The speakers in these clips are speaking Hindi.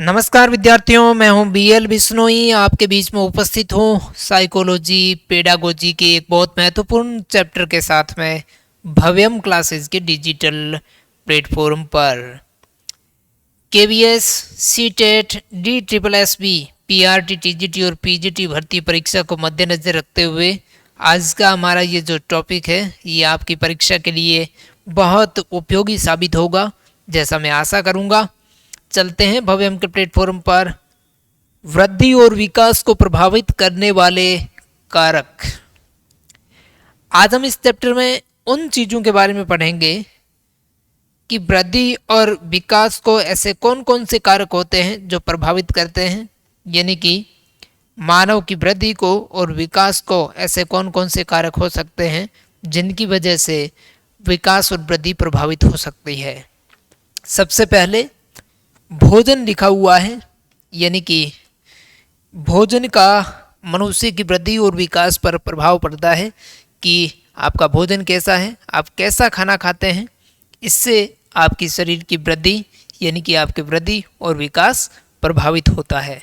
नमस्कार विद्यार्थियों, मैं हूं बीएल बिश्नोई, आपके बीच में उपस्थित हूं साइकोलॉजी पेडागोजी के एक बहुत महत्वपूर्ण चैप्टर के साथ में भव्यम क्लासेस के डिजिटल प्लेटफॉर्म पर। KVS, CTET, D triple S B, PRT, TGT और पीजीटी भर्ती परीक्षा को मद्देनजर रखते हुए आज का हमारा ये जो टॉपिक है ये आपकी परीक्षा के लिए बहुत उपयोगी साबित होगा, जैसा मैं आशा करूँगा। चलते हैं भव्यम के प्लेटफॉर्म पर। वृद्धि और विकास को प्रभावित करने वाले कारक। आज हम इस चैप्टर में उन चीज़ों के बारे में पढ़ेंगे कि वृद्धि और विकास को ऐसे कौन कौन से कारक होते हैं जो प्रभावित करते हैं, यानी कि मानव की वृद्धि को और विकास को ऐसे कौन कौन से कारक हो सकते हैं जिनकी वजह से विकास और वृद्धि प्रभावित हो सकती है। सबसे पहले भोजन लिखा हुआ है, यानी कि भोजन का मनुष्य की वृद्धि और विकास पर प्रभाव पड़ता है कि आपका भोजन कैसा है, आप कैसा खाना खाते हैं। इससे आपकी शरीर की वृद्धि यानी कि आपकी वृद्धि और विकास प्रभावित होता है।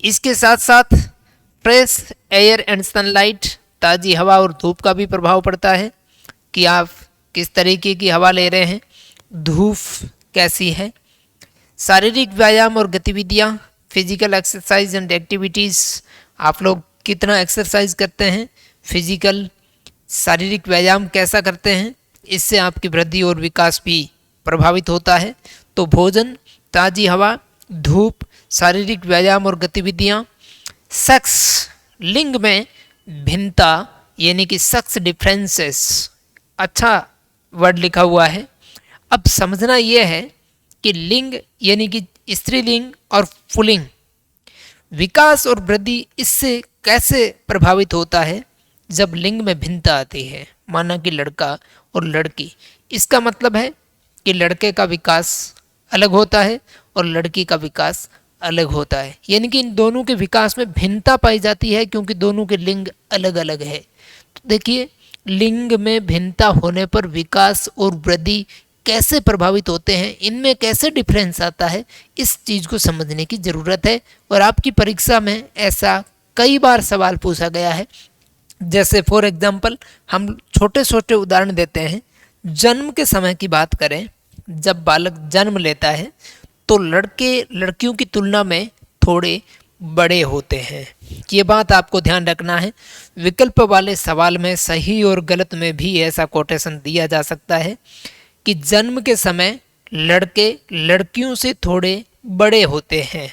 इसके साथ साथ फ्रेश एयर एंड सनलाइट, ताज़ी हवा और धूप का भी प्रभाव पड़ता है कि आप किस तरीके की हवा ले रहे हैं, धूप कैसी है। शारीरिक व्यायाम और गतिविधियाँ, फिजिकल एक्सरसाइज एंड एक्टिविटीज़, आप लोग कितना एक्सरसाइज करते हैं, फिजिकल शारीरिक व्यायाम कैसा करते हैं, इससे आपकी वृद्धि और विकास भी प्रभावित होता है। तो भोजन, ताज़ी हवा, धूप, शारीरिक व्यायाम और गतिविधियाँ। सेक्स, लिंग में भिन्नता यानी कि सेक्स डिफरेंसेस, अच्छा वर्ड लिखा हुआ है। अब समझना यह है कि लिंग यानी कि स्त्रीलिंग और पुल्लिंग, विकास और वृद्धि इससे कैसे प्रभावित होता है जब लिंग में भिन्नता आती है। माना कि लड़का और लड़की, इसका मतलब है कि लड़के का विकास अलग होता है और लड़की का विकास अलग होता है, यानी कि इन दोनों के विकास में भिन्नता पाई जाती है क्योंकि दोनों के लिंग अलग अलग है। तो देखिए, लिंग में भिन्नता होने पर विकास और वृद्धि कैसे प्रभावित होते हैं, इनमें कैसे डिफरेंस आता है, इस चीज़ को समझने की ज़रूरत है। और आपकी परीक्षा में ऐसा कई बार सवाल पूछा गया है। जैसे फॉर एग्जांपल हम छोटे छोटे उदाहरण देते हैं। जन्म के समय की बात करें, जब बालक जन्म लेता है तो लड़के लड़कियों की तुलना में थोड़े बड़े होते हैं। ये बात आपको ध्यान रखना है। विकल्प वाले सवाल में सही और गलत में भी ऐसा कोटेशन दिया जा सकता है कि जन्म के समय लड़के लड़कियों से थोड़े बड़े होते हैं।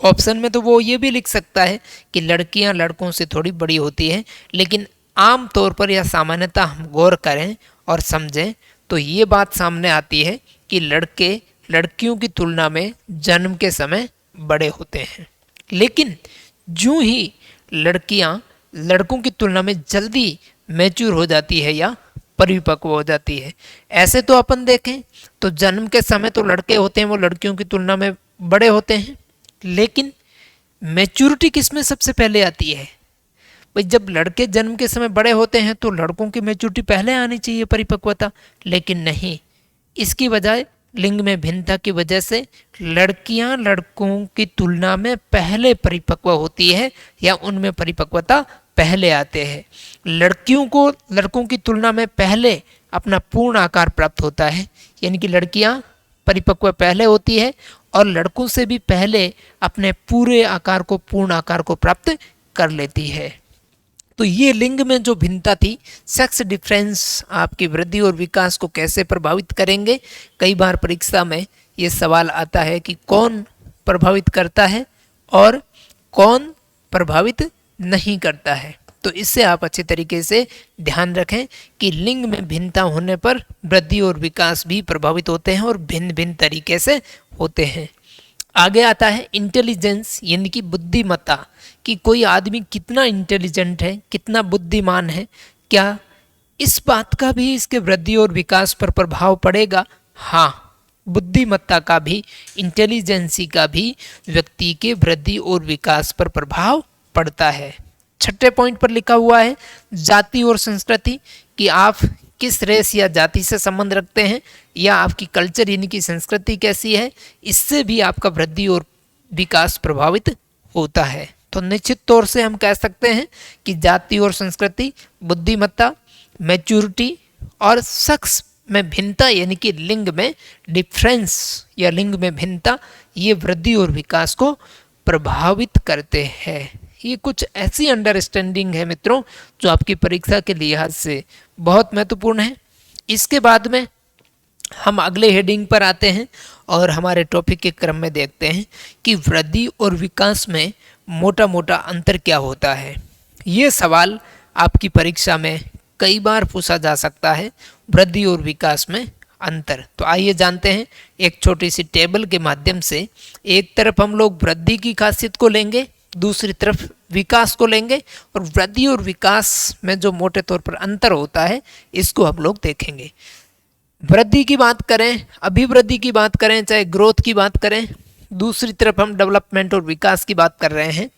ऑप्शन में तो वो ये भी लिख सकता है कि लड़कियां लड़कों से थोड़ी बड़ी होती हैं, लेकिन आम तौर पर या सामान्यतः हम गौर करें और समझें तो ये बात सामने आती है कि लड़के लड़कियों की तुलना में जन्म के समय बड़े होते हैं। लेकिन जो ही लड़कियां लड़कों की तुलना में जल्दी मैच्योर हो जाती है या परिपक्व हो जाती है, ऐसे तो अपन देखें तो जन्म के समय तो लड़के होते हैं वो लड़कियों की तुलना में बड़े होते हैं, लेकिन मैच्योरिटी किस में सबसे पहले आती है। भाई, जब लड़के जन्म के समय बड़े होते हैं तो लड़कों की मैच्योरिटी पहले आनी चाहिए, परिपक्वता, लेकिन नहीं। इसकी बजाय लिंग में भिन्नता की वजह से लड़कियां लड़कों की तुलना में पहले परिपक्व होती है या उनमें परिपक्वता पहले आते हैं। लड़कियों को लड़कों की तुलना में पहले अपना पूर्ण आकार प्राप्त होता है, यानी कि लड़कियां परिपक्व पहले होती है और लड़कों से भी पहले अपने पूरे आकार को, पूर्ण आकार को प्राप्त कर लेती है। तो ये लिंग में जो भिन्नता थी, सेक्स डिफरेंस आपकी वृद्धि और विकास को कैसे प्रभावित करेंगे। कई बार परीक्षा में ये सवाल आता है कि कौन प्रभावित करता है और कौन प्रभावित नहीं करता है। तो इससे आप अच्छे तरीके से ध्यान रखें कि लिंग में भिन्नता होने पर वृद्धि और विकास भी प्रभावित होते हैं और भिन्न भिन्न तरीके से होते हैं। आगे आता है इंटेलिजेंस यानी कि बुद्धिमत्ता, कि कोई आदमी कितना इंटेलिजेंट है, कितना बुद्धिमान है, क्या इस बात का भी इसके वृद्धि और विकास पर प्रभाव पड़ेगा। हाँ, बुद्धिमत्ता का भी, इंटेलिजेंसी का भी व्यक्ति के वृद्धि और विकास पर प्रभाव पड़ता है। छठे पॉइंट पर लिखा हुआ है जाति और संस्कृति, कि आप किस रेस या जाति से संबंध रखते हैं, या आपकी कल्चर यानी कि संस्कृति कैसी है, इससे भी आपका वृद्धि और विकास प्रभावित होता है। तो निश्चित तौर से हम कह सकते हैं कि जाति और संस्कृति, बुद्धिमत्ता, मैच्योरिटी और शख्स में भिन्नता यानी कि लिंग में डिफरेंस या लिंग में भिन्नता, ये वृद्धि और विकास को प्रभावित करते हैं। ये कुछ ऐसी अंडरस्टैंडिंग है मित्रों जो आपकी परीक्षा के लिहाज से बहुत महत्वपूर्ण है। इसके बाद में हम अगले हेडिंग पर आते हैं और हमारे टॉपिक के क्रम में देखते हैं कि वृद्धि और विकास में मोटा मोटा अंतर क्या होता है। ये सवाल आपकी परीक्षा में कई बार पूछा जा सकता है, वृद्धि और विकास में अंतर। तो आइए जानते हैं एक छोटी सी टेबल के माध्यम से। एक तरफ हम लोग वृद्धि की खासियत को लेंगे, दूसरी तरफ विकास को लेंगे, और वृद्धि और विकास में जो मोटे तौर पर अंतर होता है इसको हम लोग देखेंगे। वृद्धि की बात करें, अभिवृद्धि की बात करें, चाहे ग्रोथ की बात करें, दूसरी तरफ हम डेवलपमेंट और विकास की बात कर रहे हैं।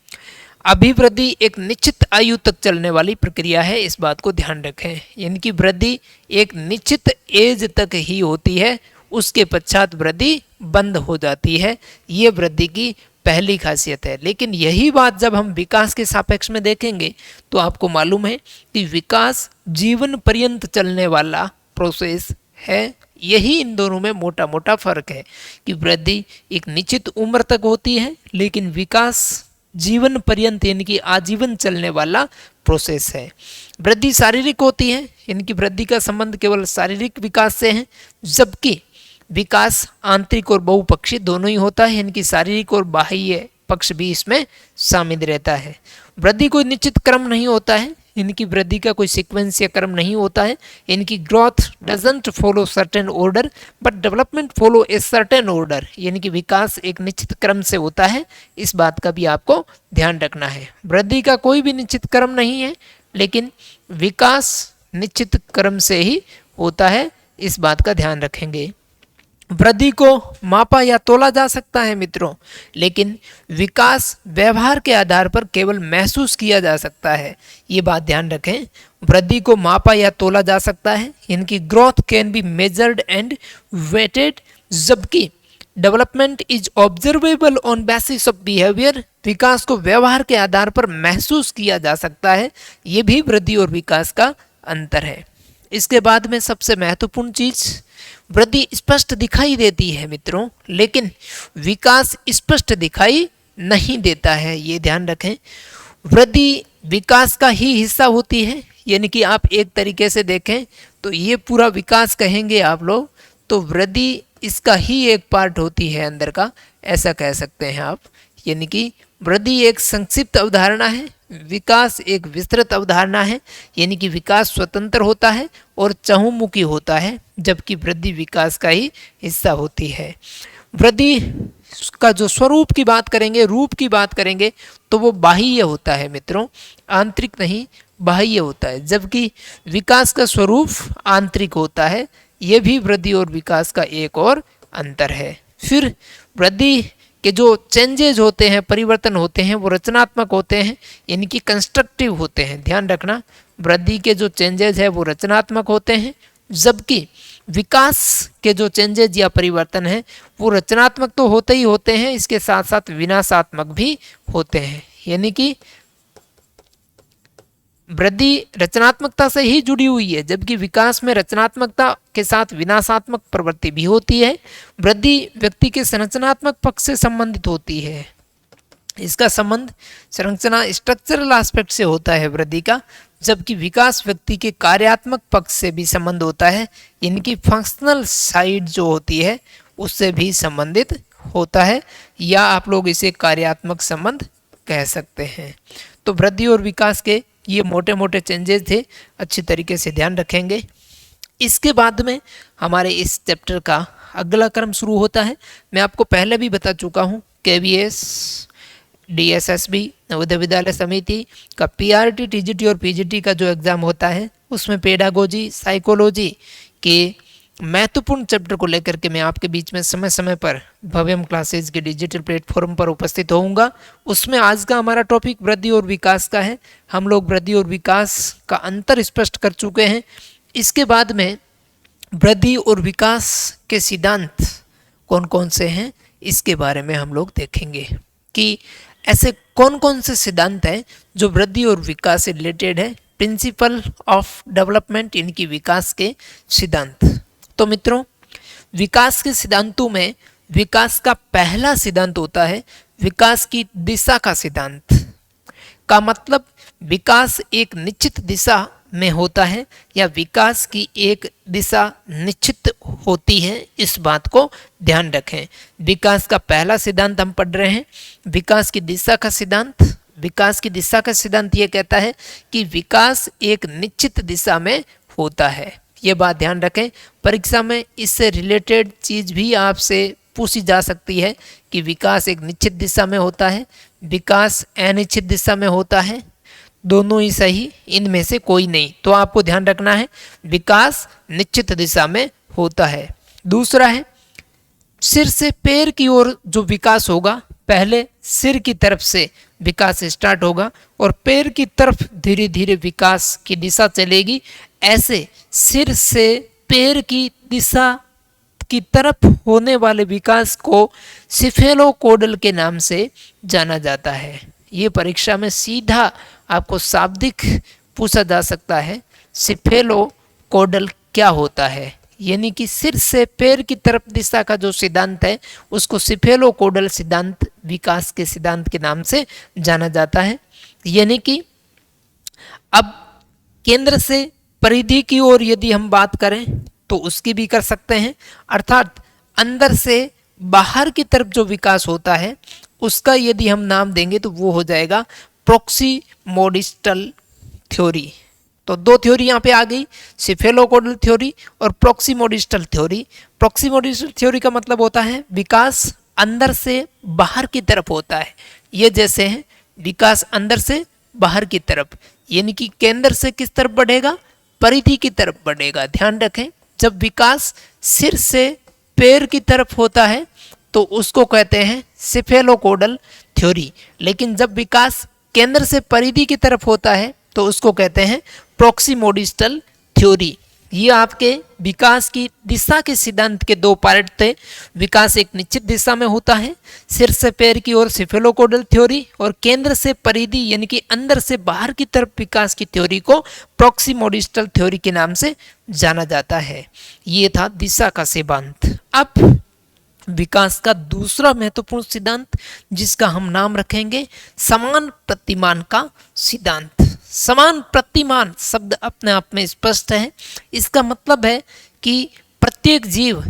अभिवृद्धि एक निश्चित आयु तक चलने वाली प्रक्रिया है, इस बात को ध्यान रखें। यानी कि वृद्धि एक निश्चित एज तक ही होती है, उसके पश्चात वृद्धि बंद हो जाती है। ये वृद्धि की पहली खासियत है। लेकिन यही बात जब हम विकास के सापेक्ष में देखेंगे तो आपको मालूम है कि विकास जीवन पर्यंत चलने वाला प्रोसेस है। यही इन दोनों में मोटा मोटा फर्क है कि वृद्धि एक निश्चित उम्र तक होती है, लेकिन विकास जीवन पर्यंत यानी कि आजीवन चलने वाला प्रोसेस है। वृद्धि शारीरिक होती है, यानी कि वृद्धि का संबंध केवल शारीरिक विकास से है, जबकि विकास आंतरिक और बहुपक्षीय दोनों ही होता है, यानी कि शारीरिक और बाह्य पक्ष भी इसमें शामिल रहता है। वृद्धि कोई निश्चित क्रम नहीं होता है, यानी कि वृद्धि का कोई सीक्वेंस या क्रम नहीं होता है। यानी कि growth doesn't follow certain order but development follow a certain order, यानी कि विकास एक निश्चित क्रम से होता है। इस बात का भी आपको ध्यान रखना है। वृद्धि का कोई भी निश्चित क्रम नहीं है, लेकिन विकास निश्चित क्रम से ही होता है, इस बात का ध्यान रखेंगे। वृद्धि को मापा या तोला जा सकता है मित्रों, लेकिन विकास व्यवहार के आधार पर केवल महसूस किया जा सकता है। ये बात ध्यान रखें। वृद्धि को मापा या तोला जा सकता है, यानी कि growth can be measured and weighted, जबकि development is observable on basis of behaviour. विकास को व्यवहार के आधार पर महसूस किया जा सकता है। ये भी वृद्धि और विकास का अंतर है। इसके बाद में सबसे महत्वपूर्ण चीज, वृद्धि स्पष्ट दिखाई देती है मित्रों, लेकिन विकास स्पष्ट दिखाई नहीं देता है। ये ध्यान रखें। वृद्धि विकास का ही हिस्सा होती है, यानी कि आप एक तरीके से देखें तो ये पूरा विकास कहेंगे आप लोग, तो वृद्धि इसका ही एक पार्ट होती है अंदर का, ऐसा कह सकते हैं आप। यानी कि वृद्धि एक संक्षिप्त अवधारणा है, विकास एक विस्तृत अवधारणा है। यानी कि विकास स्वतंत्र होता है और चहुमुखी होता है, जबकि वृद्धि विकास का ही हिस्सा होती है। वृद्धि का जो स्वरूप की बात करेंगे, रूप की बात करेंगे, तो वो बाह्य होता है मित्रों, आंतरिक नहीं, बाह्य होता है, जबकि विकास का स्वरूप आंतरिक होता है। ये भी वृद्धि और विकास का एक और अंतर है। फिर वृद्धि के जो चेंजेज होते हैं, परिवर्तन होते हैं, वो रचनात्मक होते हैं, यानी कि कंस्ट्रक्टिव होते हैं। ध्यान रखना, वृद्धि के जो चेंजेज है वो रचनात्मक होते हैं, जबकि विकास के जो चेंजेज या परिवर्तन है वो रचनात्मक तो होते ही होते हैं, इसके साथ साथ विनाशात्मक भी होते हैं। यानी कि वृद्धि रचनात्मकता से ही जुड़ी हुई है, जबकि विकास में रचनात्मकता के साथ विनाशात्मक प्रवृत्ति भी होती है। वृद्धि व्यक्ति के संरचनात्मक पक्ष से संबंधित होती है। इसका संबंध संरचना स्ट्रक्चरल एस्पेक्ट से होता है वृद्धि का, जबकि विकास व्यक्ति के कार्यात्मक पक्ष से भी संबंध होता है, यानी कि फंक्शनल साइड जो होती है उससे भी संबंधित होता है, या आप लोग इसे कार्यात्मक संबंध कह सकते हैं। तो वृद्धि और विकास के ये मोटे मोटे चेंजेस थे, अच्छी तरीके से ध्यान रखेंगे। इसके बाद में हमारे इस चैप्टर का अगला क्रम शुरू होता है। मैं आपको पहले भी बता चुका हूँ, KVS, DSSB, नवोदय विद्यालय समिति का PRT, TGT और PGT का जो एग्ज़ाम होता है उसमें पेडागोजी, साइकोलॉजी के महत्वपूर्ण चैप्टर को लेकर के मैं आपके बीच में समय समय पर भव्यम क्लासेज के डिजिटल प्लेटफॉर्म पर उपस्थित होऊंगा। उसमें आज का हमारा टॉपिक वृद्धि और विकास का है। हम लोग वृद्धि और विकास का अंतर स्पष्ट कर चुके हैं। इसके बाद में वृद्धि और विकास के सिद्धांत कौन कौन से हैं, इसके बारे में हम लोग देखेंगे कि ऐसे कौन कौन से सिद्धांत हैं जो वृद्धि और विकास से रिलेटेड है। प्रिंसिपल ऑफ डेवलपमेंट, इनकी विकास के सिद्धांत। तो मित्रों, विकास के सिद्धांतों में विकास का पहला सिद्धांत होता है विकास की दिशा का सिद्धांत। का मतलब विकास एक निश्चित दिशा में होता है या विकास की एक दिशा निश्चित होती है, इस बात को ध्यान रखें। विकास का पहला सिद्धांत हम पढ़ रहे हैं, विकास की दिशा का सिद्धांत। विकास की दिशा का सिद्धांत ये कहता है कि विकास एक निश्चित दिशा में होता है। ये बात ध्यान रखें, परीक्षा में इससे रिलेटेड चीज भी आपसे पूछी जा सकती है कि विकास एक निश्चित दिशा में होता है, विकास अनिश्चित दिशा में होता है, दोनों ही सही, इनमें से कोई नहीं। तो आपको ध्यान रखना है विकास निश्चित दिशा में होता है। दूसरा है सिर से पैर की ओर जो विकास होगा, पहले सिर की तरफ से विकास स्टार्ट होगा और पैर की तरफ धीरे धीरे विकास की दिशा चलेगी। ऐसे सिर से पैर की दिशा की तरफ होने वाले विकास को सिफेलोकोडल के नाम से जाना जाता है। ये परीक्षा में सीधा आपको शाब्दिक पूछा जा सकता है, सिफेलोकोडल क्या होता है, यानी कि सिर से पैर की तरफ दिशा का जो सिद्धांत है उसको सिफेलोकोडल सिद्धांत विकास के सिद्धांत के नाम से जाना जाता है। यानी कि अब केंद्र से परिधि की ओर यदि हम बात करें तो उसकी भी कर सकते हैं, अर्थात अंदर से बाहर की तरफ जो विकास होता है उसका यदि हम नाम देंगे तो वो हो जाएगा प्रोक्सीमोडिस्टल थ्योरी। तो दो थ्योरी यहाँ पे आ गई, सिफेलोकोडल थ्योरी और प्रोक्सीमोडिस्टल थ्योरी। प्रोक्सीमोडिस्टल थ्योरी का मतलब होता है विकास अंदर से बाहर की तरफ होता है। ये जैसे है विकास अंदर से बाहर की तरफ, यानी कि केंद्र से किस तरफ बढ़ेगा, परिधि की तरफ बढ़ेगा। ध्यान रखें, जब विकास सिर से पैर की तरफ होता है तो उसको कहते हैं सिफेलोकोडल थ्योरी, लेकिन जब विकास केंद्र से परिधि की तरफ होता है तो उसको कहते हैं प्रोक्सीमोडिस्टल थ्योरी। ये आपके विकास की दिशा के सिद्धांत के दो पार्ट थे। विकास एक निश्चित दिशा में होता है, सिर से पैर की ओर सिफेलोकोडल थ्योरी, और केंद्र से परिधि यानी कि अंदर से बाहर की तरफ विकास की थ्योरी को प्रोक्सीमोडिस्टल थ्योरी के नाम से जाना जाता है। ये था दिशा का सिद्धांत। अब विकास का दूसरा महत्वपूर्ण सिद्धांत जिसका हम नाम रखेंगे समान प्रतिमान का सिद्धांत। समान प्रतिमान शब्द अपने आप में स्पष्ट है। इसका मतलब है कि प्रत्येक जीव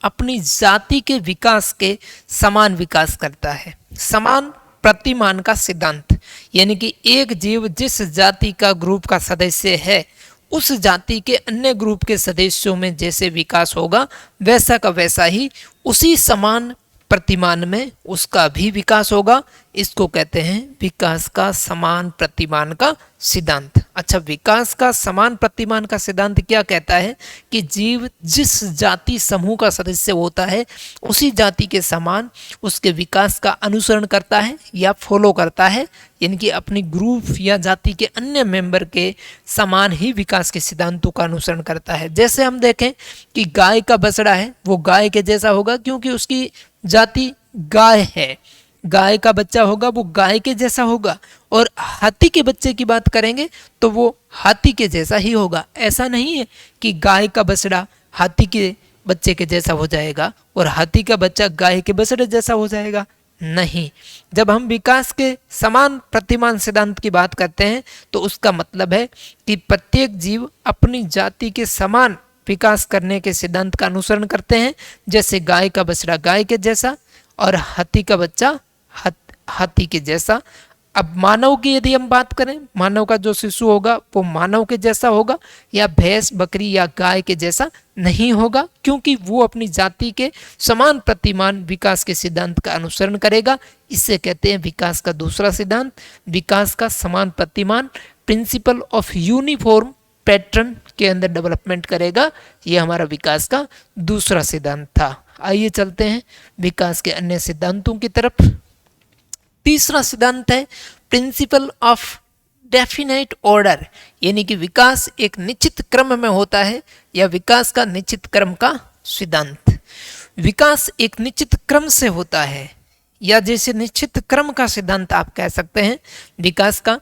अपनी जाति के विकास के समान विकास करता है। समान प्रतिमान का सिद्धांत यानी कि एक जीव जिस जाति का ग्रुप का सदस्य है उस जाति के अन्य ग्रुप के सदस्यों में जैसे विकास होगा वैसा का वैसा ही उसी समान प्रतिमान में उसका भी विकास होगा। इसको कहते हैं विकास का समान प्रतिमान का सिद्धांत। अच्छा, विकास का समान प्रतिमान का सिद्धांत क्या कहता है कि जीव जिस जाति समूह का सदस्य होता है उसी जाति के समान उसके विकास का अनुसरण करता है या फॉलो करता है, यानी कि अपनी ग्रुप या जाति के अन्य मेंबर के समान ही विकास के सिद्धांतों का अनुसरण करता है। जैसे हम देखें कि गाय का बछड़ा है वो गाय के जैसा होगा क्योंकि उसकी जाति गाय है, गाय का बच्चा होगा वो गाय के जैसा होगा, और हाथी के बच्चे की बात करेंगे तो वो हाथी के जैसा ही होगा। ऐसा नहीं है कि गाय का बछड़ा हाथी के बच्चे के जैसा हो जाएगा और हाथी का बच्चा गाय के बछड़े जैसा हो जाएगा, नहीं। जब हम विकास के समान प्रतिमान सिद्धांत की बात करते हैं तो उसका मतलब है कि प्रत्येक जीव अपनी जाति के समान विकास करने के सिद्धांत का अनुसरण करते हैं, जैसे गाय का बछड़ा गाय के जैसा और हाथी का बच्चा हाथी के जैसा। अब मानव की यदि हम बात करें, मानव का जो शिशु होगा वो मानव के जैसा होगा या भैंस बकरी या गाय के जैसा नहीं होगा, क्योंकि वो अपनी जाति के समान प्रतिमान विकास के सिद्धांत का अनुसरण करेगा। इससे कहते हैं विकास का दूसरा सिद्धांत विकास का समान प्रतिमान, प्रिंसिपल ऑफ यूनिफॉर्म पैटर्न के अंदर डेवलपमेंट करेगा। यह हमारा विकास का दूसरा सिद्धांत था। आइए चलते हैं विकास के अन्य सिद्धांतों की तरफ। तीसरा सिद्धांत है प्रिंसिपल ऑफ डेफिनेट ऑर्डर, यानी कि विकास एक निश्चित क्रम में होता है, या विकास का निश्चित क्रम का सिद्धांत। विकास एक निश्चित क्रम से होता है, या जैसे निश्चित क्रम का सिद्धांत आप कह सकते हैं। विकास का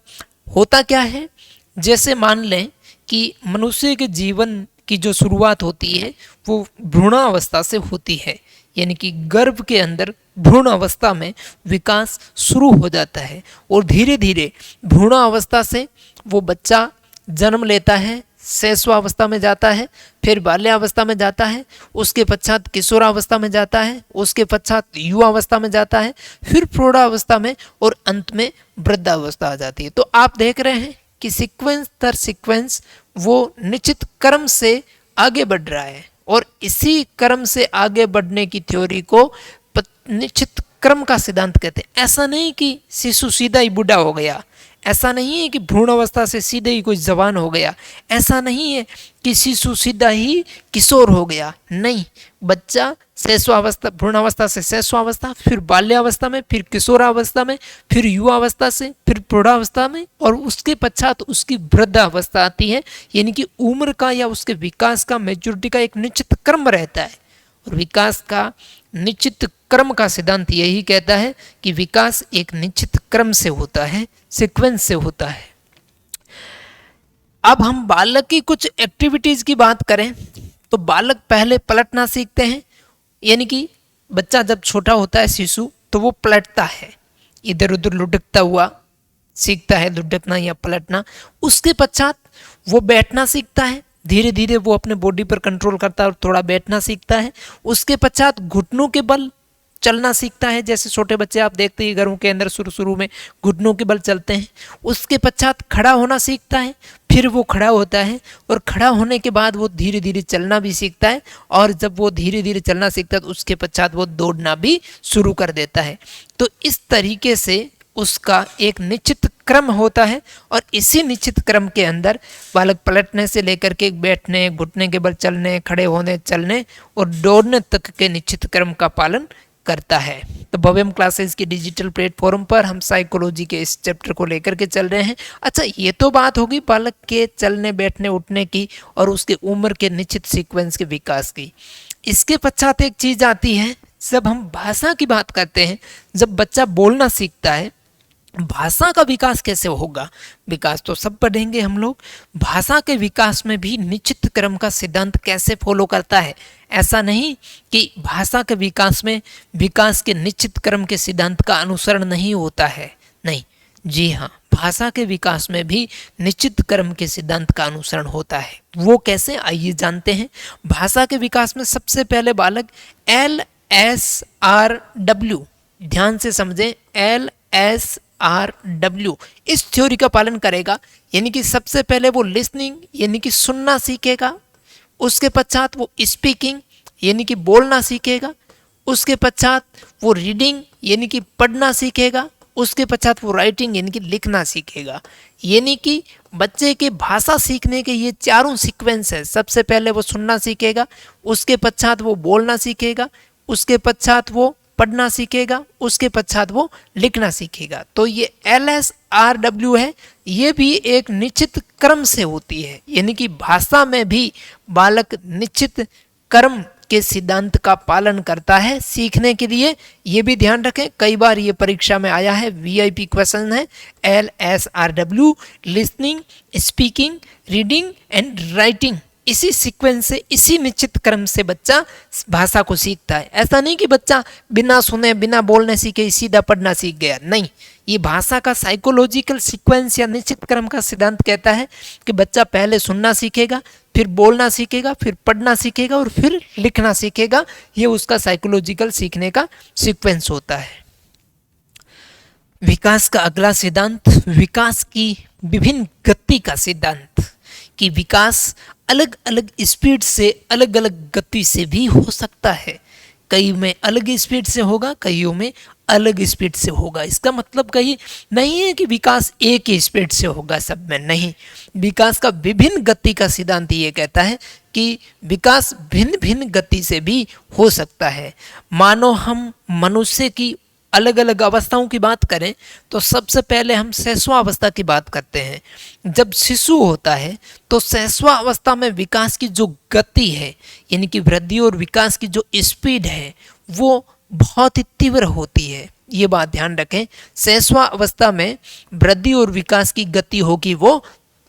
होता क्या है, जैसे मान लें कि मनुष्य के जीवन की जो शुरुआत होती है वो भ्रूणावस्था से होती है, यानी कि गर्भ के अंदर भ्रूण अवस्था में विकास शुरू हो जाता है, और धीरे धीरे भ्रूणावस्था से वो बच्चा जन्म लेता है, शैशवावस्था में जाता है, फिर बाल्यावस्था में जाता है, उसके पश्चात किशोरावस्था में जाता है, उसके पश्चात युवावस्था में जाता है, फिर प्रौढ़ावस्था में, और अंत में वृद्धावस्था आ जाती है। तो आप देख रहे हैं कि सीक्वेंस दर सीक्वेंस वो निश्चित क्रम से आगे बढ़ रहा है, और इसी क्रम से आगे बढ़ने की थ्योरी को निश्चित क्रम का सिद्धांत कहते हैं। ऐसा नहीं कि शिशु सीधा ही बूढ़ा हो गया, ऐसा नहीं है कि भ्रूण अवस्था से सीधे ही कोई जवान हो गया, ऐसा नहीं है कि शिशु सीधा ही किशोर हो गया। नहीं, बच्चा शैशवावस्था, भ्रूणावस्था से शैशवावस्था, फिर बाल्यावस्था में, फिर किशोरावस्था में, फिर युवावस्था से, फिर प्रौढ़ावस्था में, और उसके पश्चात उसकी वृद्धावस्था आती है। यानी कि उम्र का या उसके विकास का, मैच्योरिटी का एक निश्चित क्रम रहता है, और विकास का निश्चित क्रम का सिद्धांत यही कहता है कि विकास एक निश्चित क्रम से होता है, सीक्वेंस से होता है। अब हम बालक की कुछ एक्टिविटीज की बात करें तो बालक पहले पलटना सीखते हैं, यानी कि बच्चा जब छोटा होता है शिशु तो वो पलटता है, इधर उधर लुढ़कता हुआ सीखता है, लुढ़कना या पलटना। उसके पश्चात वो बैठना सीखता है, धीरे धीरे वो अपने बॉडी पर कंट्रोल करता है और थोड़ा बैठना सीखता है। उसके पश्चात घुटनों के बल चलना सीखता है, जैसे छोटे बच्चे आप देखते ही घरों के अंदर शुरू में घुटनों के बल चलते हैं। उसके पश्चात खड़ा होना सीखता है, फिर वो खड़ा होता है, और खड़ा होने के बाद वो धीरे धीरे चलना भी सीखता है, और जब वो धीरे धीरे चलना सीखता है तो उसके पश्चात वो दौड़ना भी शुरू कर देता है। तो इस तरीके से उसका एक निश्चित क्रम होता है, और इसी निश्चित क्रम के अंदर बालक पलटने से लेकर के बैठने, घुटने के बल चलने, खड़े होने, चलने और दौड़ने तक के निश्चित क्रम का पालन करता है। तो भव्यम क्लासेस के डिजिटल प्लेटफॉर्म पर हम साइकोलॉजी के इस चैप्टर को लेकर के चल रहे हैं। अच्छा, ये तो बात होगी बालक के चलने, बैठने, उठने की और उसके उम्र के निश्चित सीक्वेंस के विकास की। इसके पश्चात एक चीज आती है, जब हम भाषा की बात करते हैं, जब बच्चा बोलना सीखता है, भाषा का विकास कैसे होगा? विकास तो सब पढ़ेंगे हम लोग, भाषा के विकास में भी निश्चित क्रम का सिद्धांत कैसे फॉलो करता है। ऐसा नहीं कि भाषा के विकास में विकास के निश्चित क्रम के सिद्धांत का अनुसरण नहीं होता है, नहीं, जी हाँ, भाषा के विकास में भी निश्चित क्रम के सिद्धांत का अनुसरण होता है। वो कैसे, आइए जानते हैं। भाषा के विकास में सबसे पहले बालक LSRW, ध्यान से समझें, LSRW इस थ्योरी का पालन करेगा। यानी कि सबसे पहले वो लिसनिंग यानी कि सुनना सीखेगा, उसके पश्चात वो स्पीकिंग यानी कि बोलना सीखेगा, उसके पश्चात वो रीडिंग यानी कि पढ़ना सीखेगा, उसके पश्चात वो राइटिंग यानी कि लिखना सीखेगा। यानी कि बच्चे के भाषा सीखने के ये चारों सीक्वेंस है। सबसे पहले वो सुनना सीखेगा, उसके पश्चात वो बोलना सीखेगा, उसके पश्चात वो पढ़ना सीखेगा, उसके पश्चात वो लिखना सीखेगा। तो ये LSRW है, ये भी एक निश्चित क्रम से होती है। यानी कि भाषा में भी बालक निश्चित क्रम के सिद्धांत का पालन करता है सीखने के लिए। ये भी ध्यान रखें, कई बार ये परीक्षा में आया है, VIP क्वेश्चन है। LSRW listening, speaking, reading and writing, इसी सीक्वेंस से, इसी निश्चित क्रम से बच्चा भाषा को सीखता है। ऐसा नहीं कि बच्चा बिना सुने, बिना बोलने सीखे सीधा पढ़ना सीख गया, नहीं। ये भाषा का साइकोलॉजिकल सीक्वेंस या निश्चित क्रम का सिद्धांत कहता है कि बच्चा पहले सुनना सीखेगा, फिर बोलना सीखेगा, फिर पढ़ना सीखेगा और फिर लिखना सीखेगा। ये उसका साइकोलॉजिकल सीखने का सीक्वेंस होता है। विकास का अगला सिद्धांत, विकास की विभिन्न गति का सिद्धांत, कि विकास अलग अलग स्पीड से, अलग अलग गति से भी हो सकता है। कई में अलग स्पीड से होगा, कईयों में अलग स्पीड से होगा। इसका मतलब कहीं नहीं है कि विकास एक ही स्पीड से होगा सब में, नहीं। विकास का विभिन्न गति का सिद्धांत ये कहता है कि विकास भिन्न भिन्न गति से भी हो सकता है। मानो हम मनुष्य की अलग अलग अवस्थाओं की बात करें तो सबसे पहले हम शैशवावस्था की बात करते हैं। जब शिशु होता है तो शैशवावस्था में विकास की जो गति है, यानी कि वृद्धि और विकास की जो स्पीड है, वो बहुत ही तीव्र होती है। ये बात ध्यान रखें, शैशवावस्था में वृद्धि और विकास की गति होगी वो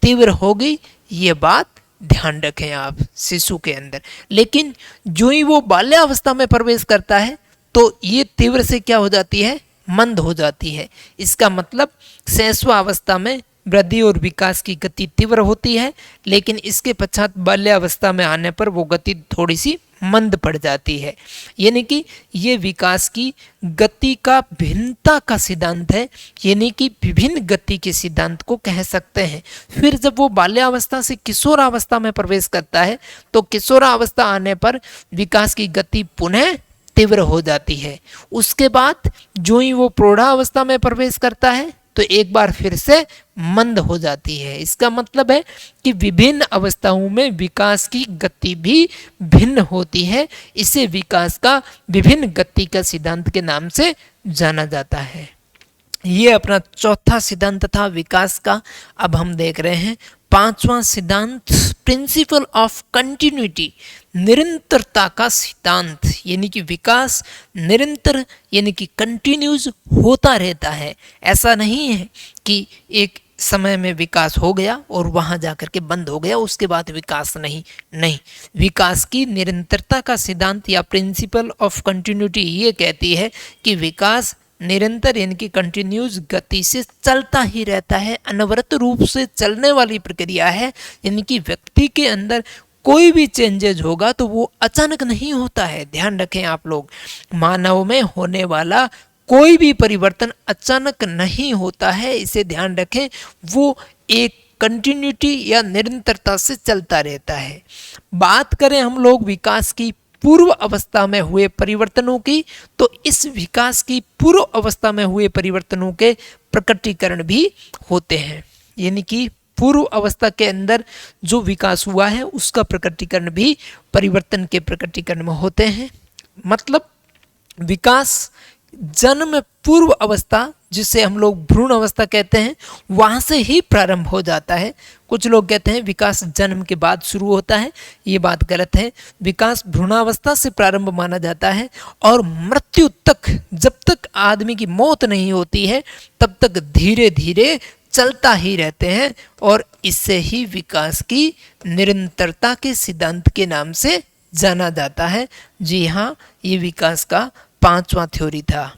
तीव्र होगी, ये बात ध्यान रखें आप शिशु के अंदर। लेकिन जो ही वो बाल्यावस्था में प्रवेश करता है तो ये तीव्र से क्या हो जाती है, मंद हो जाती है। इसका मतलब शैशवावस्था में वृद्धि और विकास की गति तीव्र होती है, लेकिन इसके पश्चात बाल्यावस्था में आने पर वो गति थोड़ी सी मंद पड़ जाती है। यानी कि ये विकास की गति का भिन्नता का सिद्धांत है, यानी कि विभिन्न गति के सिद्धांत को कह सकते हैं। फिर जब वो बाल्यावस्था से किशोरावस्था में प्रवेश करता है तो किशोरावस्था आने पर विकास की गति पुनः तीव्र हो जाती है। उसके बाद जो ही वो प्रौढ़ावस्था में प्रवेश करता है तो एक बार फिर से मंद हो जाती है। इसका मतलब है कि विभिन्न अवस्थाओं में विकास की गति भी भिन्न होती है। इसे विकास का विभिन्न गति का सिद्धांत के नाम से जाना जाता है। ये अपना चौथा सिद्धांत था विकास का। अब हम देख रहे हैं पांचवा सिद्धांत, प्रिंसिपल ऑफ कंटिन्यूटी, निरंतरता का सिद्धांत। यानी कि विकास निरंतर यानी कि कंटिन्यूज होता रहता है। ऐसा नहीं है कि एक समय में विकास हो गया और वहां जाकर के बंद हो गया, उसके बाद विकास नहीं। विकास की निरंतरता का सिद्धांत या प्रिंसिपल ऑफ कंटिन्यूटी ये कहती है कि विकास निरंतर यानी कि कंटिन्यूस गति से चलता ही रहता है, अनवरत रूप से चलने वाली प्रक्रिया है। यानी कि व्यक्ति के अंदर कोई भी चेंजेज होगा तो वो अचानक नहीं होता है। ध्यान रखें आप लोग, मानव में होने वाला कोई भी परिवर्तन अचानक नहीं होता है, इसे ध्यान रखें। वो एक कंटिन्यूटी या निरंतरता से चलता रहता है। बात करें हम लोग विकास की पूर्व अवस्था में हुए परिवर्तनों की, तो इस विकास की पूर्व अवस्था में हुए परिवर्तनों के प्रकटीकरण भी होते हैं। यानी कि पूर्व अवस्था के अंदर जो विकास हुआ है उसका प्रकटीकरण भी परिवर्तन के प्रकटीकरण में होते हैं। मतलब विकास जन्म पूर्व अवस्था, जिसे हम लोग भ्रूण अवस्था कहते हैं, वहां से ही प्रारंभ हो जाता है। कुछ लोग कहते हैं विकास जन्म के बाद शुरू होता है, ये बात गलत है। विकास भ्रूणावस्था से प्रारंभ माना जाता है और मृत्यु तक, जब तक आदमी की मौत नहीं होती है तब तक धीरे धीरे चलता ही रहते हैं, और इससे ही विकास की निरंतरता के सिद्धांत के नाम से जाना जाता है। जी हाँ, ये विकास का पांचवा थ्योरी था।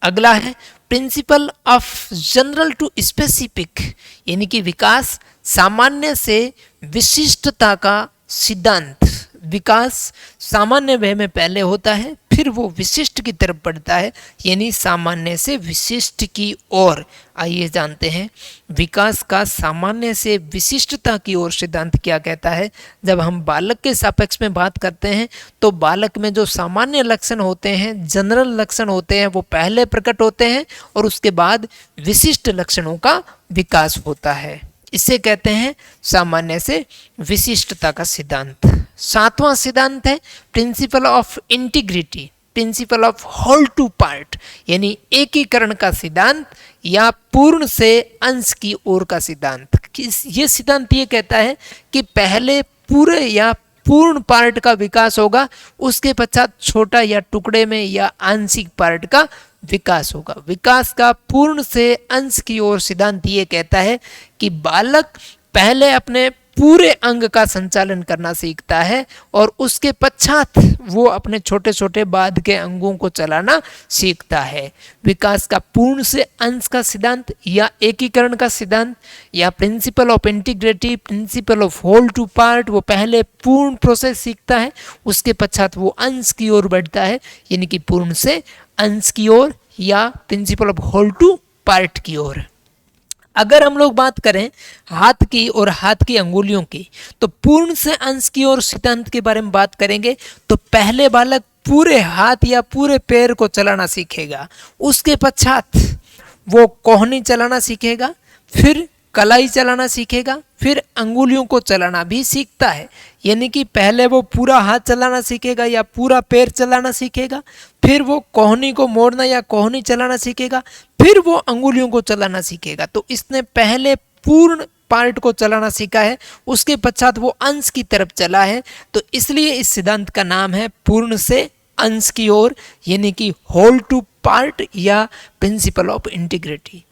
अगला है principle of general to specific, यानी कि विकास सामान्य से विशिष्टता का सिद्धांत। विकास सामान्य वे में पहले होता है, फिर वो विशिष्ट की तरफ बढ़ता है, यानी सामान्य से विशिष्ट की ओर। आइए जानते हैं विकास का सामान्य से विशिष्टता की ओर सिद्धांत क्या कहता है। जब हम बालक के सापेक्ष में बात करते हैं तो बालक में जो सामान्य लक्षण होते हैं, जनरल लक्षण होते हैं, वो पहले प्रकट होते हैं और उसके बाद विशिष्ट लक्षणों का विकास होता है। इसे कहते हैं सामान्य से विशिष्टता का सिद्धांत। सातवां सिद्धांत है principle of integrity, principle of whole to part, यानी एकीकरण का सिद्धांत या पूर्ण से अंश की ओर का सिद्धांत। ये सिद्धांत ये कहता है कि पहले पूरे या पूर्ण पार्ट का विकास होगा, उसके पश्चात छोटा या टुकड़े में या आंशिक पार्ट का विकास होगा। विकास का पूर्ण से अंश की ओर सिद्धांत ये कहता है कि बालक पहले अपने पूरे अंग का संचालन करना सीखता है और उसके पश्चात वो अपने छोटे छोटे बाद के अंगों को चलाना सीखता है। विकास का पूर्ण से अंश का सिद्धांत या एकीकरण का सिद्धांत या principle of integrity, principle of whole to part, वो पहले पूर्ण प्रोसेस सीखता है, उसके पश्चात वो अंश की ओर बढ़ता है, यानी कि पूर्ण से अंश की ओर या principle of whole to part की ओर। अगर हम लोग बात करें हाथ की और हाथ की अंगुलियों की, तो पूर्ण से अंश की ओर सिद्धांत के बारे में बात करेंगे तो पहले बालक पूरे हाथ या पूरे पैर को चलाना सीखेगा, उसके पश्चात वो कोहनी चलाना सीखेगा, फिर कलाई चलाना सीखेगा, फिर अंगुलियों को चलाना भी सीखता है। यानी कि पहले वो पूरा हाथ चलाना सीखेगा या पूरा पैर चलाना सीखेगा, फिर वो कोहनी को मोड़ना या कोहनी चलाना सीखेगा, फिर वो अंगुलियों को चलाना सीखेगा। तो इसने पहले पूर्ण पार्ट को चलाना सीखा है, उसके पश्चात वो अंश की तरफ चला है। तो इसलिए इस सिद्धांत का नाम है पूर्ण से अंश की ओर, यानी कि होल टू पार्ट या प्रिंसिपल ऑफ इंटीग्रिटी।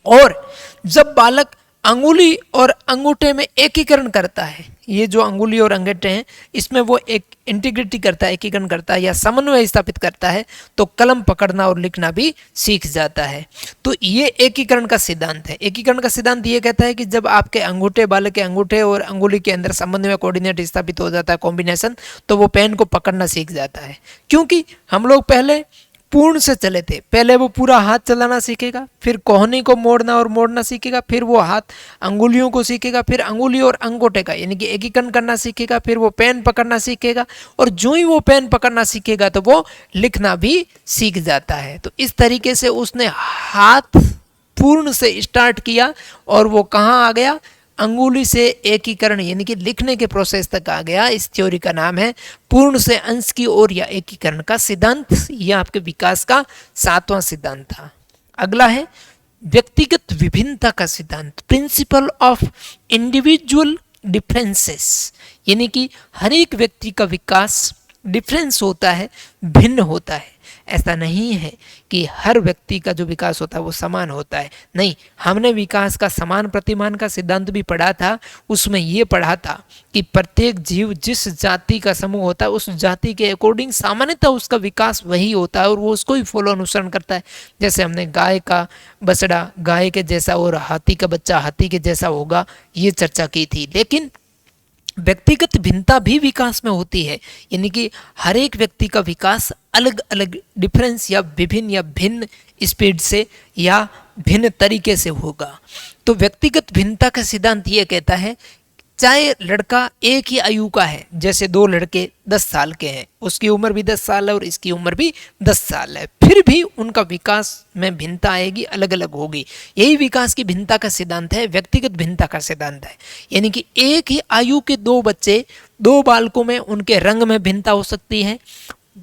और जब बालक अंगुली और अंगूठे में एकीकरण करता है, ये जो अंगुली और अंगूठे हैं इसमें वो एक इंटीग्रिटी करता है, एकीकरण करता है या समन्वय स्थापित करता है, तो कलम पकड़ना और लिखना भी सीख जाता है। तो ये एकीकरण का सिद्धांत है। एकीकरण का सिद्धांत ये कहता है कि जब आपके अंगूठे, बालक के अंगूठे और अंगुली के अंदर समन्वय, कोऑर्डिनेट स्थापित हो जाता है, कॉम्बिनेशन, तो वो पेन को पकड़ना सीख जाता है। क्योंकि हम लोग पहले पूर्ण से चले थे, पहले वो पूरा हाथ चलाना सीखेगा, फिर कोहनी को मोड़ना और मोड़ना सीखेगा, फिर वो हाथ अंगुलियों को सीखेगा, फिर अंगुली और अंगूठे का यानी कि एकीकरण करना सीखेगा, फिर वो पेन पकड़ना सीखेगा, और जो ही वो पेन पकड़ना सीखेगा तो वो लिखना भी सीख जाता है। तो इस तरीके से उसने हाथ पूर्ण से स्टार्ट किया और वो कहाँ आ गया, अंगुली से एकीकरण यानी कि लिखने के प्रोसेस तक आ गया। इस थ्योरी का नाम है पूर्ण से अंश की ओर या एकीकरण का सिद्धांत। यह आपके विकास का 7वां सिद्धांत था। अगला है व्यक्तिगत विभिन्नता का सिद्धांत, प्रिंसिपल ऑफ इंडिविजुअल डिफरेंसेस, यानी कि हर एक व्यक्ति का विकास डिफरेंस होता है, भिन्न होता है। ऐसा नहीं है कि हर व्यक्ति का जो विकास होता है वो समान होता है, नहीं। हमने विकास का समान प्रतिमान का सिद्धांत भी पढ़ा था। उसमें ये पढ़ा था कि प्रत्येक जीव जिस जाति का समूह होता है उस जाति के अकॉर्डिंग सामान्यतः उसका विकास वही होता है और वो उसको ही फॉलो अनुसरण करता है। जैसे हमने गाय का बछड़ा गाय के जैसा और हाथी का बच्चा हाथी के जैसा होगा, ये चर्चा की थी। लेकिन व्यक्तिगत भिन्नता भी विकास में होती है, यानी कि हर एक व्यक्ति का विकास अलग अलग डिफरेंस या विभिन्न या भिन्न स्पीड से या भिन्न तरीके से होगा। तो व्यक्तिगत भिन्नता का सिद्धांत ये कहता है, चाहे लड़का एक ही आयु का है, जैसे दो लड़के 10 साल के हैं, उसकी उम्र भी 10 साल है और इसकी उम्र भी 10 साल है, फिर भी उनका विकास में भिन्नता आएगी, अलग अलग होगी। यही विकास की भिन्नता का सिद्धांत है, व्यक्तिगत भिन्नता का सिद्धांत है। यानी कि एक ही आयु के दो बच्चे, दो बालकों में उनके रंग में भिन्नता हो सकती है,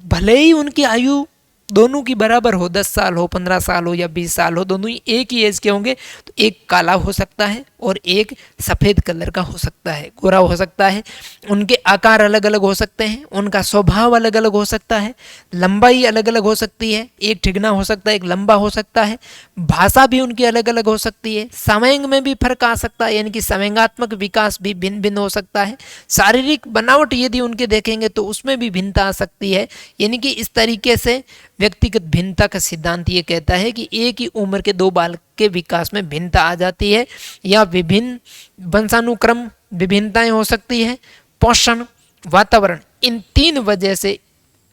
भले ही उनकी आयु दोनों की बराबर हो, 10 साल हो, 15 साल हो या 20 साल हो, दोनों ही एक ही एज के होंगे, तो एक काला हो सकता है और एक सफ़ेद कलर का हो सकता है, गोरा हो सकता है। उनके आकार अलग अलग हो सकते हैं, उनका स्वभाव अलग अलग हो सकता है, लंबाई अलग अलग हो सकती है, एक ठिगना हो सकता है, एक लंबा हो सकता है, भाषा भी उनकी अलग अलग हो सकती है, समयंग में भी फर्क आ सकता है, यानी कि समयंगात्मक विकास भी भिन्न भिन्न हो सकता है। शारीरिक बनावट यदि उनके देखेंगे तो उसमें भी भिन्नता आ सकती है। यानी कि इस तरीके से व्यक्तिगत भिन्नता का सिद्धांत ये कहता है कि एक ही उम्र के दो बालक के विकास में भिन्नता आ जाती है, या विभिन्न वंशानुक्रम विभिन्नताएं हो सकती है, पोषण, वातावरण, इन 3 वजह से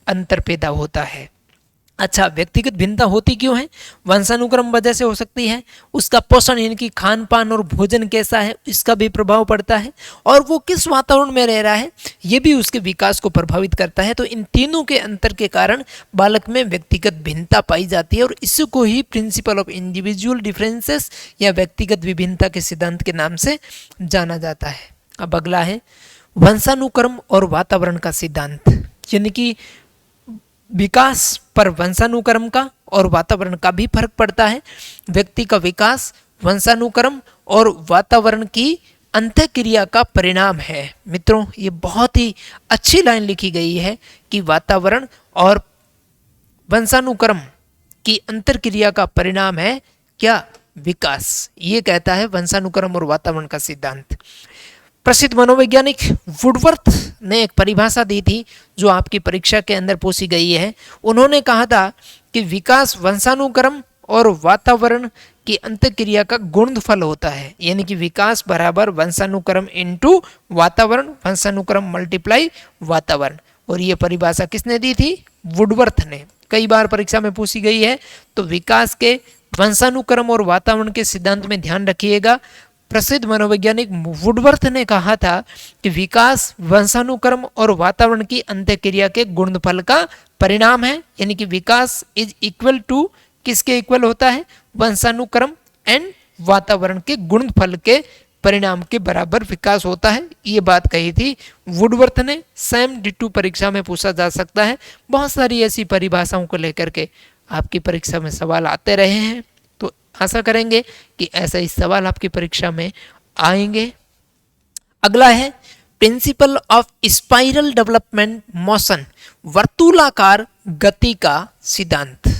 अंतर पैदा होता है। अच्छा, व्यक्तिगत भिन्नता होती क्यों है? वंशानुक्रम वजह से हो सकती है, उसका पोषण यानी कि खान पान और भोजन कैसा है इसका भी प्रभाव पड़ता है, और वो किस वातावरण में रह रहा है ये भी उसके विकास को प्रभावित करता है। तो इन तीनों के अंतर के कारण बालक में व्यक्तिगत भिन्नता पाई जाती है, और इसको ही प्रिंसिपल ऑफ इंडिविजुअल डिफरेंसेस या व्यक्तिगत विभिन्नता के सिद्धांत के नाम से जाना जाता है। अब अगला है वंशानुक्रम और वातावरण का सिद्धांत, यानी कि विकास पर वंशानुक्रम का और वातावरण का भी फर्क पड़ता है। व्यक्ति का विकास वंशानुक्रम और वातावरण की अंतःक्रिया का परिणाम है। मित्रों, ये बहुत ही अच्छी लाइन लिखी गई है कि वातावरण और वंशानुक्रम की अंतःक्रिया का परिणाम है क्या? विकास। ये कहता है वंशानुक्रम और वातावरण का सिद्धांत। प्रसिद्ध मनोवैज्ञानिक वुडवर्थ ने एक परिभाषा दी थी जो आपकी परीक्षा के अंदर पूछी गई है। उन्होंने कहा था कि विकास वंशानुक्रम और वातावरण की अंतःक्रिया का गुणनफल होता है, यानी कि विकास बराबर वंशानुक्रम इनटू वातावरण, वंशानुक्रम मल्टीप्लाई वातावरण। और ये परिभाषा किसने दी थी? वुडवर्थ ने। कई बार परीक्षा में पूछी गई है। तो विकास के वंशानुक्रम और वातावरण के सिद्धांत में ध्यान रखिएगा, प्रसिद्ध मनोवैज्ञानिक वुडवर्थ ने कहा था कि विकास वंशानुक्रम और वातावरण की अंतःक्रिया के गुणनफल का परिणाम है, यानी कि विकास इज इक्वल टू किसके इक्वल होता है? वंशानुक्रम एंड वातावरण के गुणनफल के परिणाम के बराबर विकास होता है। ये बात कही थी वुडवर्थ ने। सैम डिटू परीक्षा में पूछा जा सकता है। बहुत सारी ऐसी परिभाषाओं को लेकर के आपकी परीक्षा में सवाल आते रहे हैं, तो आशा करेंगे कि ऐसा ही सवाल आपकी परीक्षा में आएंगे। अगला है principle of spiral development motion, वर्तुलाकार गति का सिद्धांत।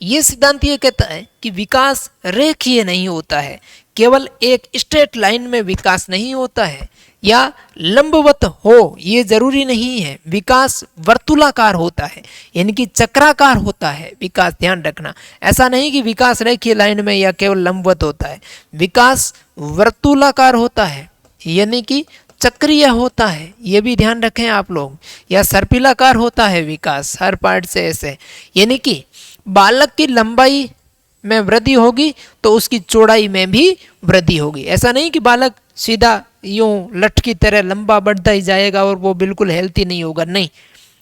ये सिद्धांत ये कहता है कि विकास रेखीय नहीं होता है, केवल एक स्ट्रेट लाइन में विकास नहीं होता है या लंबवत हो ये जरूरी नहीं है, विकास वर्तुलाकार होता है, यानी कि चक्राकार होता है विकास। ध्यान रखना, ऐसा नहीं कि विकास रेखीय लाइन में या केवल लंबवत होता है, विकास वर्तुलाकार होता है यानी कि चक्रीय होता है, ये भी ध्यान रखें आप लोग, या सर्पिलाकार होता है विकास हर पार्ट से ऐसे, यानी कि बालक की लंबाई में वृद्धि होगी तो उसकी चौड़ाई में भी वृद्धि होगी। ऐसा नहीं कि बालक सीधा यूं लठ की तरह लंबा बढ़ता ही जाएगा और वो बिल्कुल हेल्थी नहीं होगा, नहीं।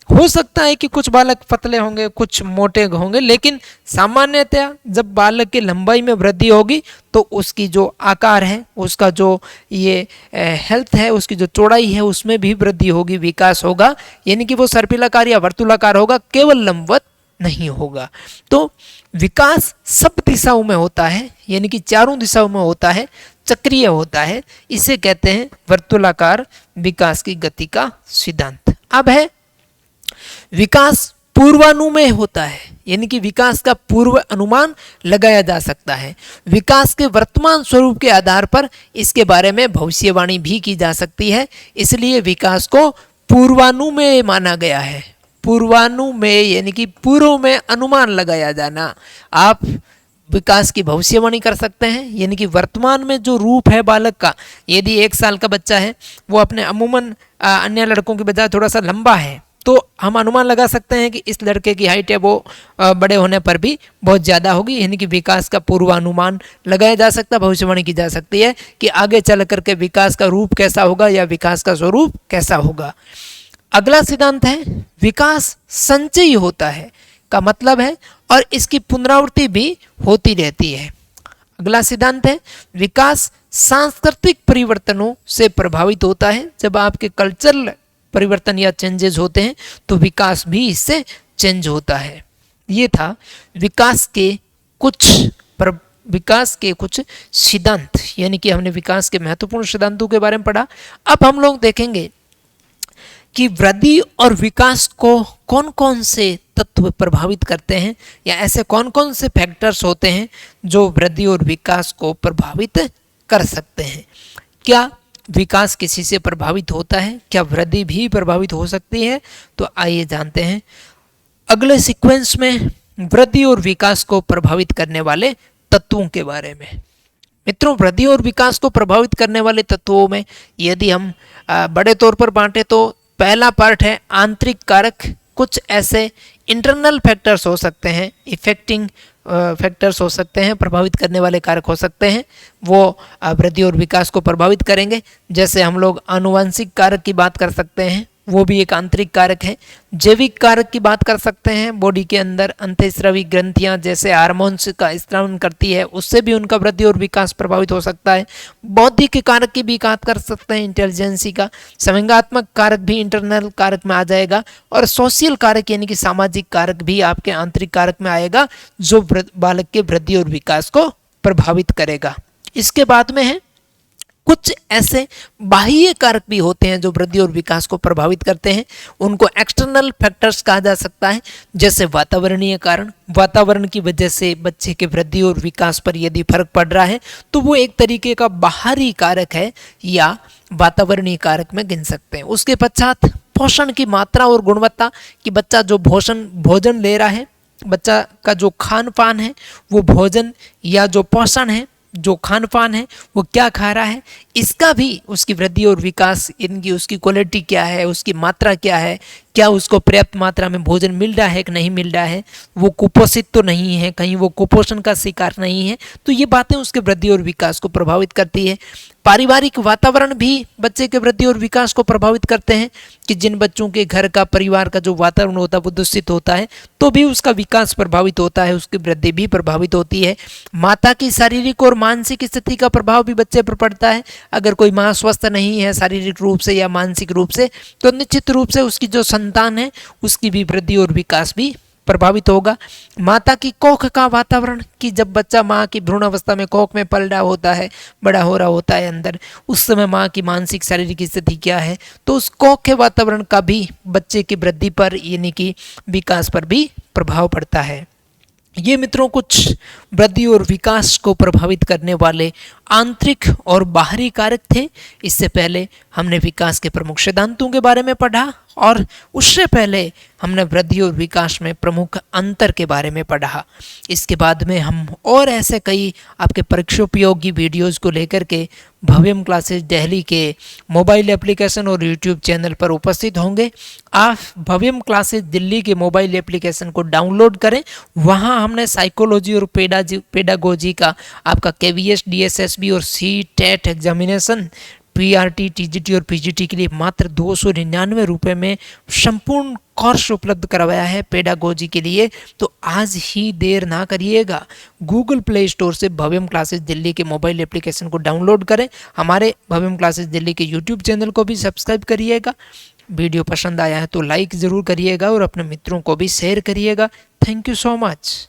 हो सकता है कि कुछ बालक पतले होंगे, कुछ मोटे होंगे, लेकिन सामान्यतया जब बालक की लंबाई में वृद्धि होगी तो उसकी जो आकार है, उसका जो ये हेल्थ है, उसकी जो चौड़ाई है उसमें भी वृद्धि होगी, विकास होगा, यानी कि वो सर्पिलाकार या वर्तुलाकार होगा, केवल लंबवत नहीं होगा। तो विकास सब दिशाओं में होता है, यानी कि चारों दिशाओं में होता है, चक्रीय होता है, इसे कहते हैं वर्तुलाकार विकास की गति का सिद्धांत। अब है विकास पूर्वानुमेय होता है, यानी कि विकास का पूर्व अनुमान लगाया जा सकता है। विकास के वर्तमान स्वरूप के आधार पर इसके बारे में भविष्यवाणी भी की जा सकती है, इसलिए विकास को पूर्वानुमेय माना गया है। पूर्वानुमेय यानी कि पूर्व में अनुमान लगाया जाना। आप विकास की भविष्यवाणी कर सकते हैं, यानी कि वर्तमान में जो रूप है बालक का, यदि 1 साल का बच्चा है वो अपने अमूमन अन्य लड़कों की बजाय थोड़ा सा लंबा है, तो हम अनुमान लगा सकते हैं कि इस लड़के की हाइट है वो बड़े होने पर भी बहुत ज़्यादा होगी, यानी कि विकास का पूर्वानुमान लगाया जा सकता है, भविष्यवाणी की जा सकती है कि आगे चल करके विकास का रूप कैसा होगा या विकास का स्वरूप कैसा होगा। अगला सिद्धांत है विकास संचयी होता है का मतलब है और इसकी पुनरावृत्ति भी होती रहती है। अगला सिद्धांत है विकास सांस्कृतिक परिवर्तनों से प्रभावित होता है। जब आपके कल्चरल परिवर्तन या चेंजेस होते हैं तो विकास भी इससे चेंज होता है। ये था विकास के कुछ सिद्धांत, यानी कि हमने विकास के महत्वपूर्ण सिद्धांतों के बारे में पढ़ा। अब हम लोग देखेंगे कि वृद्धि और विकास को कौन कौन से तत्व प्रभावित करते हैं, या ऐसे कौन कौन से फैक्टर्स होते हैं जो वृद्धि और विकास को प्रभावित कर सकते हैं। क्या विकास किसी से प्रभावित होता है, क्या वृद्धि भी प्रभावित हो सकती है? तो आइए जानते हैं अगले सीक्वेंस में वृद्धि और विकास को प्रभावित करने वाले तत्वों के बारे में। मित्रों, वृद्धि और विकास को प्रभावित करने वाले तत्वों में यदि हम बड़े तौर पर बांटे तो पहला पार्ट है आंतरिक कारक। कुछ ऐसे इंटरनल फैक्टर्स हो सकते हैं, इफेक्टिंग फैक्टर्स हो सकते हैं, प्रभावित करने वाले कारक हो सकते हैं, वो वृद्धि और विकास को प्रभावित करेंगे। जैसे हम लोग आनुवंशिक कारक की बात कर सकते हैं, वो भी एक आंतरिक कारक है। जैविक कारक की बात कर सकते हैं, बॉडी के अंदर अंतःस्रावी ग्रंथियां जैसे हार्मोन्स का स्त्राव करती है, उससे भी उनका वृद्धि और विकास प्रभावित हो सकता है। बौद्धिक कारक की भी बात कर सकते हैं, इंटेलिजेंसी का। संवेगात्मक कारक भी इंटरनल कारक में आ जाएगा, और सोशल कारक यानी कि सामाजिक कारक भी आपके आंतरिक कारक में आएगा, जो बालक के वृद्धि और विकास को प्रभावित करेगा। इसके बाद में है कुछ ऐसे बाह्य कारक भी होते हैं जो वृद्धि और विकास को प्रभावित करते हैं, उनको एक्सटर्नल फैक्टर्स कहा जा सकता है। जैसे वातावरणीय कारण, वातावरण की वजह से बच्चे के वृद्धि और विकास पर यदि फर्क पड़ रहा है तो वो एक तरीके का बाहरी कारक है या वातावरणीय कारक में गिन सकते हैं। उसके पश्चात पोषण की मात्रा और गुणवत्ता, कि बच्चा जो भोजन ले रहा है, बच्चा का जो खान पान है वो भोजन या जो पोषण है, जो खान पान है वो क्या खा रहा है, इसका भी उसकी वृद्धि और विकास, इनकी उसकी क्वालिटी क्या है, उसकी मात्रा क्या है, क्या उसको पर्याप्त मात्रा में भोजन मिल रहा है कि नहीं मिल रहा है, वो कुपोषित तो नहीं है, कहीं वो कुपोषण का शिकार नहीं है, तो ये बातें उसके वृद्धि और विकास को प्रभावित करती है। पारिवारिक वातावरण भी बच्चे के वृद्धि और विकास को प्रभावित करते हैं कि जिन बच्चों के घर का, परिवार का जो वातावरण होता है वो दूषित होता है तो भी उसका विकास प्रभावित होता है, उसकी वृद्धि भी प्रभावित होती है। माता की शारीरिक और मानसिक स्थिति का प्रभाव भी बच्चे पर पड़ता है। अगर कोई माँ स्वस्थ नहीं है शारीरिक रूप से या मानसिक रूप से, तो निश्चित रूप से उसकी जो संतान है उसकी भी वृद्धि और विकास भी प्रभावित होगा। माता की कोख का वातावरण, कि जब बच्चा माँ की भ्रूण अवस्था में कोख में पल रहा होता है, बड़ा हो रहा होता है अंदर, उस समय माँ की मानसिक शारीरिक स्थिति क्या है, तो उस कोख के वातावरण का भी बच्चे की वृद्धि पर यानी कि विकास पर भी प्रभाव पड़ता है। ये मित्रों कुछ वृद्धि और विकास को प्रभावित करने वाले आंतरिक और बाहरी कारक थे। इससे पहले हमने विकास के प्रमुख सिद्धांतों के बारे में पढ़ा और उससे पहले हमने वृद्धि और विकास में प्रमुख अंतर के बारे में पढ़ा। इसके बाद में हम और ऐसे कई आपके परीक्षोपयोगी वीडियोज़ को लेकर के भव्यम क्लासेस दिल्ली के मोबाइल एप्लीकेशन और यूट्यूब चैनल पर उपस्थित होंगे। आप भव्यम क्लासेस दिल्ली के मोबाइल एप्लीकेशन को डाउनलोड करें, वहाँ हमने साइकोलॉजी और पेडागोजी का आपका KVS, DSSB और CTET एग्जामिनेशन, PRT, TGT और PGT के लिए मात्र 299 रुपये में संपूर्ण कोर्स उपलब्ध करवाया है पेडागोजी के लिए। तो आज ही देर ना करिएगा, गूगल प्ले स्टोर से भव्यम क्लासेस दिल्ली के मोबाइल एप्लीकेशन को डाउनलोड करें। हमारे भव्यम क्लासेस दिल्ली के यूट्यूब चैनल को भी सब्सक्राइब करिएगा। वीडियो पसंद आया है तो लाइक ज़रूर करिएगा और अपने मित्रों को भी शेयर करिएगा। Thank you so much.